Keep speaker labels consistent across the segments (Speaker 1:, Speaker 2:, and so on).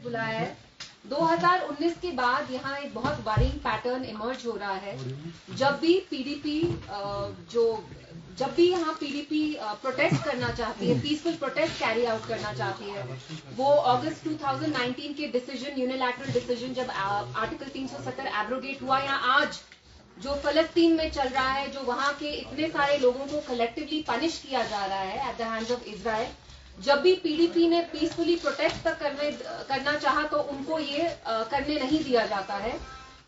Speaker 1: बुलाया है। 2019 के बाद यहाँ एक बहुत वरिंग पैटर्न इमर्ज हो रहा है। जब भी पीडीपी जब भी यहाँ पीडीपी प्रोटेस्ट करना चाहती है, पीसफुल प्रोटेस्ट कैरी आउट करना चाहती है, वो अगस्त 2019 के डिसीजन, यूनिलैटरल डिसीजन, जब आर्टिकल 370 एब्रोगेट हुआ, या आज जो फलस्तीन में चल रहा है, जो वहां के इतने सारे लोगों को कलेक्टिवली पनिश किया जा रहा है at the hands of Israel, जब भी पीडीपी ने पीसफुली प्रोटेस्ट तक करना चाहा तो उनको ये करने नहीं दिया जाता है।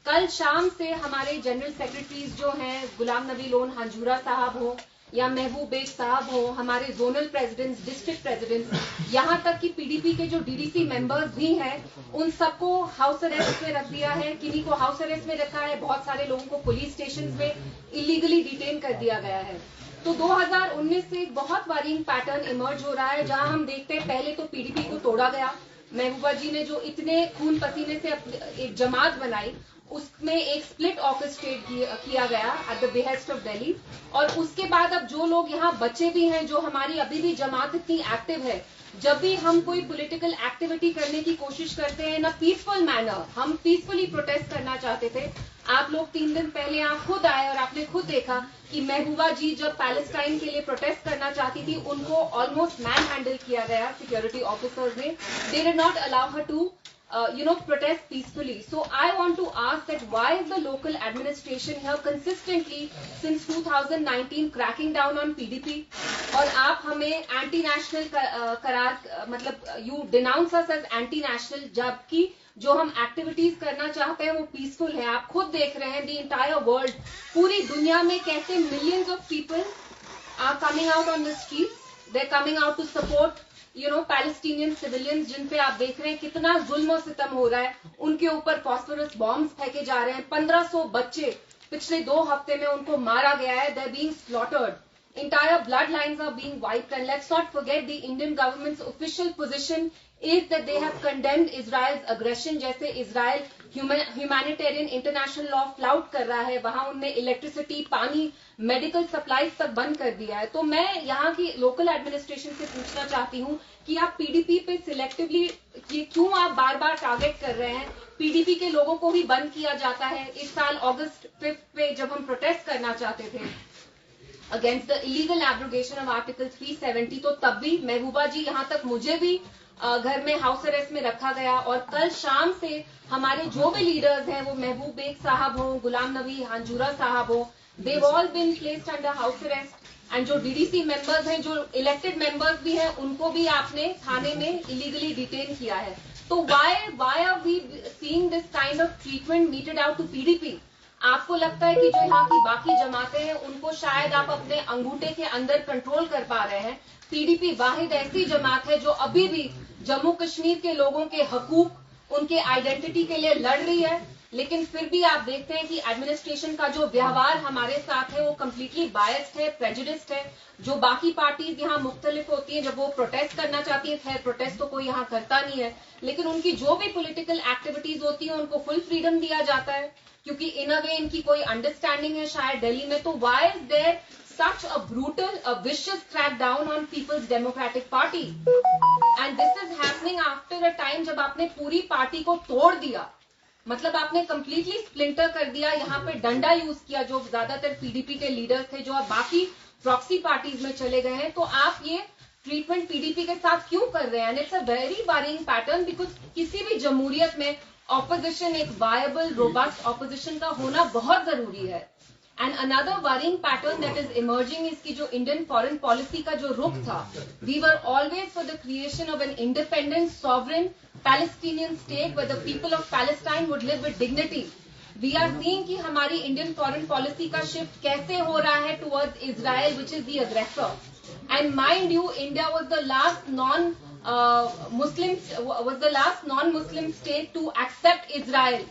Speaker 1: कल शाम से हमारे जनरल सेक्रेटरीज जो हैं, गुलाम नबी लोन हांजूरा साहब हो या महबूब बेग साहब हो, हमारे जोनल प्रेसिडेंट्स, डिस्ट्रिक्ट प्रेसिडेंट्स, यहाँ तक कि पीडीपी के जो डीडीसी मेंबर्स भी हैं, उन सबको हाउस अरेस्ट में रख दिया है। किन्हीं को हाउस अरेस्ट में रखा है, बहुत सारे लोगों को पुलिस स्टेशन में इलीगली डिटेन कर दिया गया है। तो 2019 से एक बहुत वरिंग पैटर्न इमर्ज हो रहा है, जहां हम देखते हैं पहले तो पीडीपी को तोड़ा गया। महबूबा जी ने जो इतने खून पसीने से एक जमात बनाई, उसमें एक स्प्लिट ऑर्केस्ट्रेट किया गया at the behest of Delhi. और उसके बाद अब जो लोग यहाँ बचे भी हैं, जो हमारी अभी भी जमात इतनी एक्टिव है, जब भी हम कोई पॉलिटिकल एक्टिविटी करने की कोशिश करते हैं ना पीसफुल मैनर, हम पीसफुली प्रोटेस्ट करना चाहते थे। आप लोग 3 दिन पहले यहाँ खुद आए और आपने खुद देखा कि महबूबा जी जब पैलेस्टाइन के लिए प्रोटेस्ट करना चाहती थी, उनको ऑलमोस्ट मैन हैंडल किया गया सिक्योरिटी ऑफिसर्स ने। They did not allow her to protest peacefully. So I want to ask that why is the local administration here consistently since 2019 cracking down on PDP? और आप हमें anti national करार, मतलब you denounce us as anti national, जबकि जो हम activities करना चाहते हैं वो पीसफुल है। आप खुद देख रहे हैं द इंटायर वर्ल्ड, पूरी दुनिया में कैसे millions of people are coming out on the streets, they are coming out to support Palestinian civilians, जिन पे आप देख रहे हैं कितना जुल्म और सितम हो रहा है। उनके ऊपर फॉस्फोरस बॉम्ब्स फेंके जा रहे हैं। 1500 बच्चे पिछले 2 हफ्ते में उनको मारा गया है। They are being slaughtered, entire bloodlines are being wiped, and let's not forget the Indian government's official position is that they have condemned Israel's aggression। जैसे Israel humanitarian international law flout कर रहा है, वहां उनने इलेक्ट्रिसिटी, पानी, medical supplies तक बंद कर दिया है। तो मैं यहाँ की लोकल एडमिनिस्ट्रेशन से पूछना चाहती हूँ कि आप पीडीपी पे सिलेक्टिवली ये क्यों आप बार बार टारगेट कर रहे हैं? पीडीपी के लोगों को ही बंद किया जाता है। इस साल अगस्त 5 पे जब हम प्रोटेस्ट करना चाहते थे against the illegal abrogation of article 370, तो तब भी महबूबा जी, यहाँ तक मुझे भी घर में हाउस अरेस्ट में रखा गया। और कल शाम से हमारे जो भी लीडर्स हैं, वो महबूब बेग साहब हो, गुलाम नबी हांजूरा साहब हो, they've all been placed under house arrest, and जो डीडीसी मेंबर्स हैं, जो इलेक्टेड मेंबर्स भी हैं, उनको भी आपने थाने में इलीगली डिटेन किया है। तो why are we seeing this kind of treatment meted out to PDP? आपको लगता है कि जो यहाँ की बाकी जमातें हैं, उनको शायद आप अपने अंगूठे के अंदर कंट्रोल कर पा रहे हैं। पीडीपी वाहिद ऐसी जमात है जो अभी भी जम्मू कश्मीर के लोगों के हकूक, उनके आइडेंटिटी के लिए लड़ रही है। लेकिन फिर भी आप देखते हैं कि एडमिनिस्ट्रेशन का जो व्यवहार हमारे साथ है वो कम्प्लीटली बायस्ड है, प्रेजुडिस्ड है। जो बाकी पार्टीज यहाँ मुख्तलिफ होती हैं, जब वो प्रोटेस्ट करना चाहती है, खैर प्रोटेस्ट तो कोई यहाँ करता नहीं है, लेकिन उनकी जो भी पॉलिटिकल एक्टिविटीज होती है उनको फुल फ्रीडम दिया जाता है, क्योंकि इन अ वे इनकी कोई अंडरस्टैंडिंग है शायद दिल्ली में। तो why is there such a brutal, a vicious crackdown on People's Democratic Party? And this is happening after a time जब आपने पूरी पार्टी को तोड़ दिया, मतलब आपने कंप्लीटली स्प्लिंटर कर दिया। यहाँ पे डंडा यूज किया, जो ज्यादातर पीडीपी के लीडर्स थे, जो अब बाकी प्रॉक्सी पार्टीज में चले गए हैं। तो आप ये ट्रीटमेंट पीडीपी के साथ क्यों कर रहे हैं? And it's a very worrying pattern, because किसी भी जमहूरियत में ऑपोजिशन, एक वायबल रोबस्ट ऑपोजिशन का होना बहुत जरूरी है। And another worrying pattern that is emerging is की जो इंडियन फॉरेन पॉलिसी का जो रुख था, we were always for the creation of an independent sovereign Palestinian state where the people of Palestine would live with dignity. We are seeing कि हमारी Indian foreign policy का shift कैसे हो रहा है towards Israel, which is the aggressor. And mind you, India was the last non-Muslim state to accept Israel,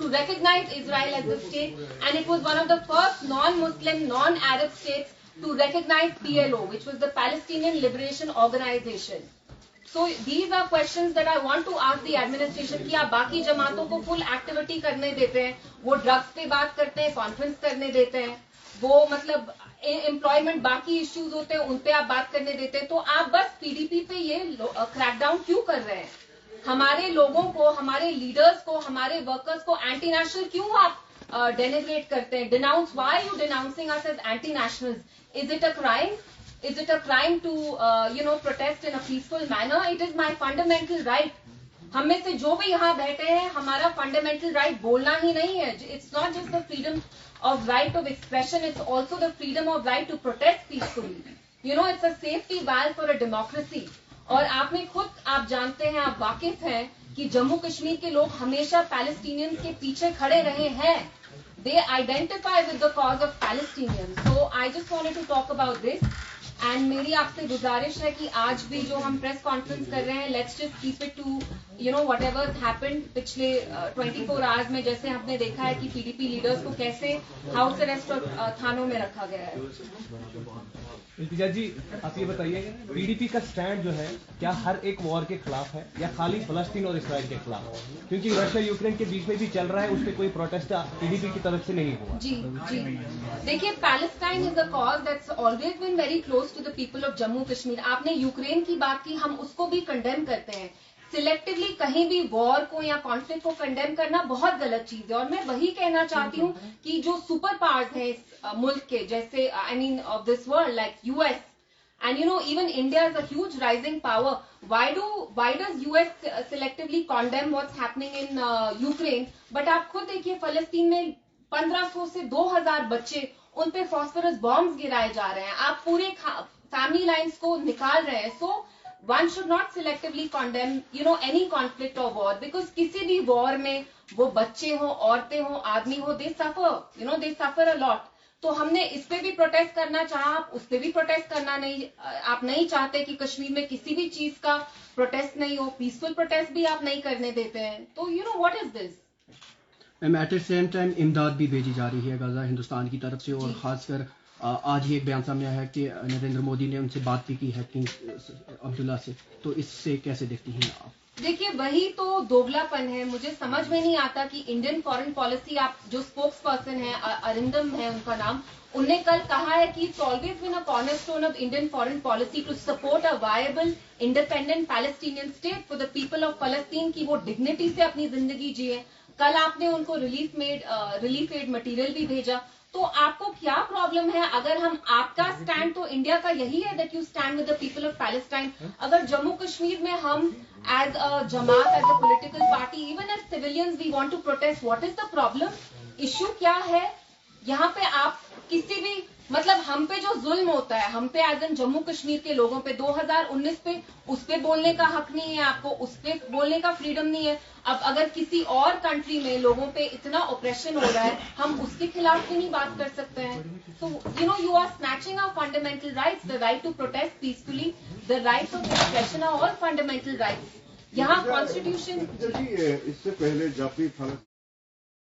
Speaker 1: to recognize Israel as the state, and it was one of the first non-Muslim, non-Arab states to recognize PLO, which was the Palestinian Liberation Organization. So these are questions that I want to ask the administration कि आप बाकी जमातों को full activity करने देते हैं, वो drugs पे बात करते हैं, कॉन्फ्रेंस करने देते हैं, वो मतलब एम्प्लॉयमेंट, बाकी इश्यूज होते हैं उन पे आप बात करने देते हैं, तो आप बस पीडीपी पे ये क्रैकडाउन क्यों कर रहे हैं? हमारे लोगों को, हमारे लीडर्स को, हमारे वर्कर्स को एंटी नेशनल क्यों आप डेनिग्रेट करते हैं? Denounce, why you denouncing us as anti nationals? Is it a crime? Is it a crime to protest in a peaceful manner? It is my fundamental right. हम में से जो भी यहाँ बैठे हैं, हमारा फंडामेंटल राइट बोलना ही नहीं है. It's not just the freedom of right of expression, it's also the freedom of right to protest peacefully. It's a safety valve for a democracy. और आपने खुद, आप जानते हैं, आप वाकिफ हैं कि जम्मू कश्मीर के लोग हमेशा पैलेस्टीनियंस के पीछे खड़े रहे हैं. They identify with the cause of Palestinians. So I just wanted to talk about this. And मेरी आपसे गुजारिश है कि आज भी जो हम प्रेस कॉन्फ्रेंस कर रहे हैं, let's just keep it to whatever happened पिछले 24 आवर्स में. जैसे हमने देखा है कि पीडीपी लीडर्स को कैसे हाउस अरेस्ट और थानों में रखा गया है.
Speaker 2: इल्तिजा जी, आप ये बताइए, पीडीपी का स्टैंड जो है क्या हर एक वॉर के खिलाफ है या खाली फलस्तीन और इसराइल के खिलाफ? क्योंकि रशिया यूक्रेन के बीच में भी चल रहा है, उस पर कोई प्रोटेस्ट पीडीपी की तरफ से नहीं हुआ.
Speaker 1: जी, देखिए, Palestine is a cause that's always been very close to the people of Jammu Kashmir. आपने यूक्रेन की बात की, हम उसको भी कंडेम करते हैं. सिलेक्टिवली कहीं भी वॉर को या कॉन्फ्लिक्ट को कंडेम करना बहुत गलत चीज है. और मैं वही कहना चाहती हूँ कि जो सुपर पावर्स हैं इस मुल्क के, जैसे I mean of this world, like US and even India is a huge rising power. Why does US selectively condemn what's happening in Ukraine? But आप खुद देखिए, फलस्तीन में 1500 से 2000 बच्चे, उन पे फॉस्फोरस बॉम्ब्स गिराए जा रहे हैं. आप पूरे फैमिली लाइन्स को निकाल रहे हैं. सो one should not selectively condemn any conflict or war, because किसी भी वॉर में वो बच्चे हो, औरतें हो, आदमी हो, they suffer a lot. तो हमने इस पे भी प्रोटेस्ट करना चाहा, आप उस पे भी प्रोटेस्ट करना नहीं, आप नहीं चाहते कि कश्मीर में किसी भी चीज का प्रोटेस्ट नहीं हो, पीसफुल प्रोटेस्ट भी आप नहीं करने देते हैं. तो what is this?
Speaker 3: At the same time इमदाद भी भेजी जा रही है गाजा हिंदुस्तान की तरफ से, और खासकर आज ही एक बयान सामने आया है कि नरेंद्र मोदी ने उनसे बात भी की है किंग अब्दुल्ला से. तो इससे कैसे देखती हैं आप?
Speaker 1: देखिए, वही तो दोगलापन है. मुझे समझ में नहीं आता कि इंडियन फॉरेन पॉलिसी, आप जो स्पोक्स पर्सन है, अरिंदम है उनका नाम, उनने कल कहा है कि it's always been a cornerstone of Indian foreign policy to support a viable independent Palestinian state for the people of फलस्तीन, की वो डिग्निटी से अपनी जिंदगी जिए. कल आपने उनको रिलीफ एड मटेरियल भी भेजा. तो आपको क्या प्रॉब्लम है अगर हम, आपका स्टैंड तो इंडिया का यही है that you stand with the people of Palestine. अगर जम्मू कश्मीर में हम एज अ जमात, as a political party, even as civilians we want to protest, what is the problem? Issue क्या है यहाँ पे? आप किसी भी, मतलब हम पे जो जुल्म होता है, हम पे एज इन जम्मू कश्मीर के लोगों पे 2019 पे, उस पे बोलने का हक नहीं है आपको, उस पे बोलने का फ्रीडम नहीं है. अब अगर किसी और कंट्री में लोगों पे इतना ऑपरेशन हो रहा है, हम उसके खिलाफ भी नहीं बात कर सकते हैं. तो you are snatching our fundamental rights. The right to protest peacefully, the right of expression are all fundamental rights. यहाँ कॉन्स्टिट्यूशन.
Speaker 4: इससे पहले जब भी